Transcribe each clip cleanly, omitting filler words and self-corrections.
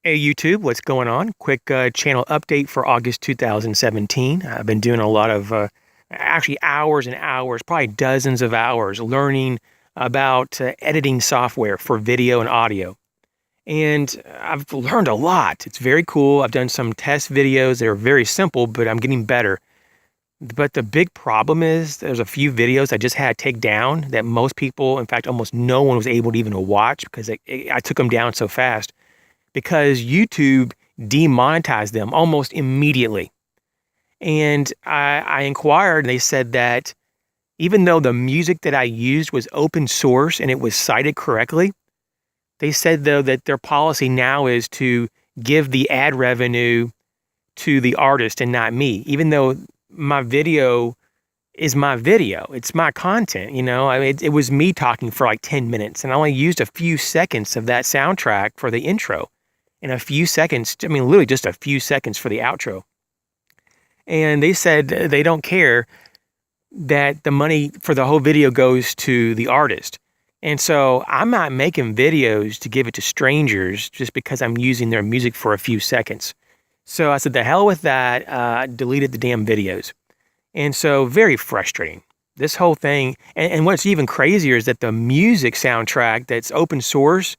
Hey YouTube, what's going on? Quick channel update for August 2017. I've been doing a lot of actually hours and hours, probably dozens of hours learning about editing software for video and audio. And I've learned a lot. It's very cool. I've done some test videos that are very simple, but I'm getting better. But the big problem is there's a few videos I just had to take down that most people, in fact, almost no one was able to even watch because I took them down so fast because YouTube demonetized them almost immediately. And I inquired, and they said that even though the music that I used was open source and it was cited correctly, they said, though, that their policy now is to give the ad revenue to the artist and not me, even though my video is my video. It's my content, you know. I mean, it was me talking for like 10 minutes, and I only used a few seconds of that soundtrack for the intro. In a few seconds, I mean, literally just a few seconds for the outro. And they said they don't care that the money for the whole video goes to the artist. And so I'm not making videos to give it to strangers just because I'm using their music for a few seconds. So I said, the hell with that, deleted the damn videos. And so very frustrating. This whole thing, and what's even crazier is that the music soundtrack that's open source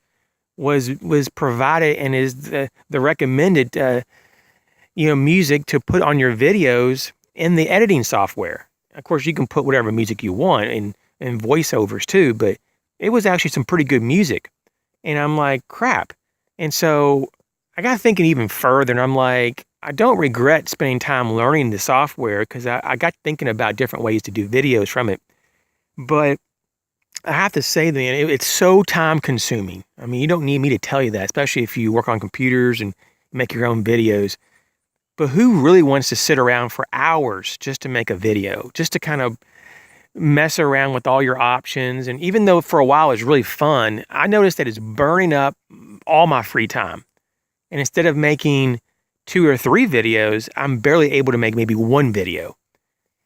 was provided and is the recommended music to put on your videos in the editing software. Of course, you can put whatever music you want and voiceovers too, but it was actually some pretty good music. And I'm like, crap. And so I got thinking even further, and I'm like, I don't regret spending time learning the software because I got thinking about different ways to do videos from it. But I have to say, then, it's so time consuming. I mean, you don't need me to tell you that, especially if you work on computers and make your own videos. But who really wants to sit around for hours just to make a video, just to kind of mess around with all your options? And even though for a while it's really fun, I noticed that it's burning up all my free time. And instead of making 2 or 3 videos, I'm barely able to make maybe 1 video.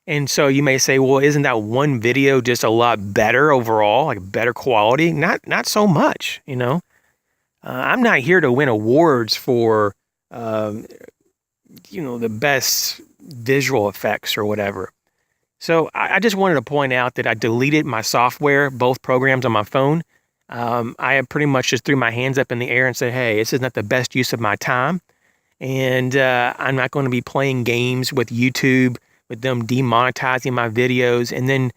And so you may say, well, isn't that 1 video just a lot better overall, like better quality? Not so much, you know. I'm not here to win awards for, the best visual effects or whatever. So I just wanted to point out that I deleted my software, both programs on my phone. I pretty much just threw my hands up in the air and said, hey, this is not the best use of my time. And I'm not going to be playing games with YouTube, with them demonetizing my videos. And then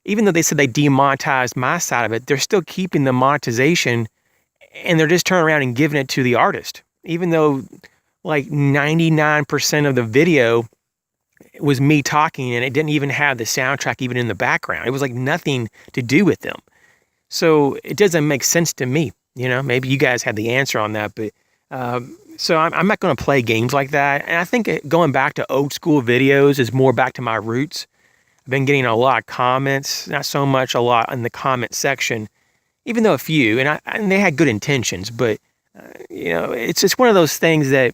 even though they said they demonetized my side of it, they're still keeping the monetization, and they're just turning around and giving it to the artist. Even though like 99% of the video was me talking, and it didn't even have the soundtrack even in the background. It was like nothing to do with them. So it doesn't make sense to me. You know, maybe you guys have the answer on that, but so I'm not going to play games like that. And I think going back to old school videos is more back to my roots. I've been getting a lot of comments, not so much a lot in the comment section, even though a few, and they had good intentions. But it's just one of those things that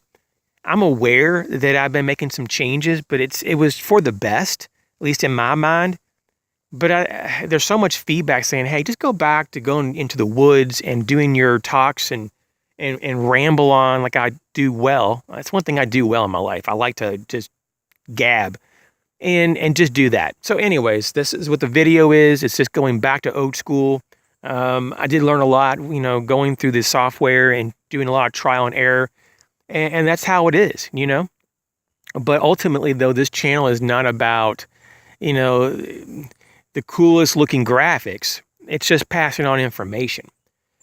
I'm aware that I've been making some changes, but it was for the best, at least in my mind. But there's so much feedback saying, hey, just go back to going into the woods and doing your talks and ramble on like I do well. That's one thing I do well in my life. I like to just gab and just do that. So anyways, this is what the video is. It's just going back to old school. I did learn a lot, going through this software and doing a lot of trial and error. And that's how it is, But ultimately, though, this channel is not about, the coolest looking graphics. It's just passing on information.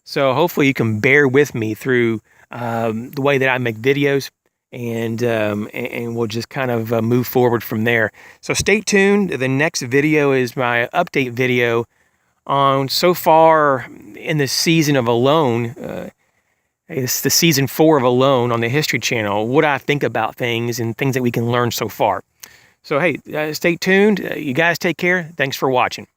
So hopefully you can bear with me through the way that I make videos, and we'll just kind of move forward from there. So stay tuned. The next video is my update video on so far in the season of Alone. It's the season 4 of Alone on the History Channel. What I think about things and things that we can learn so far. So hey, stay tuned. You guys take care. Thanks for watching.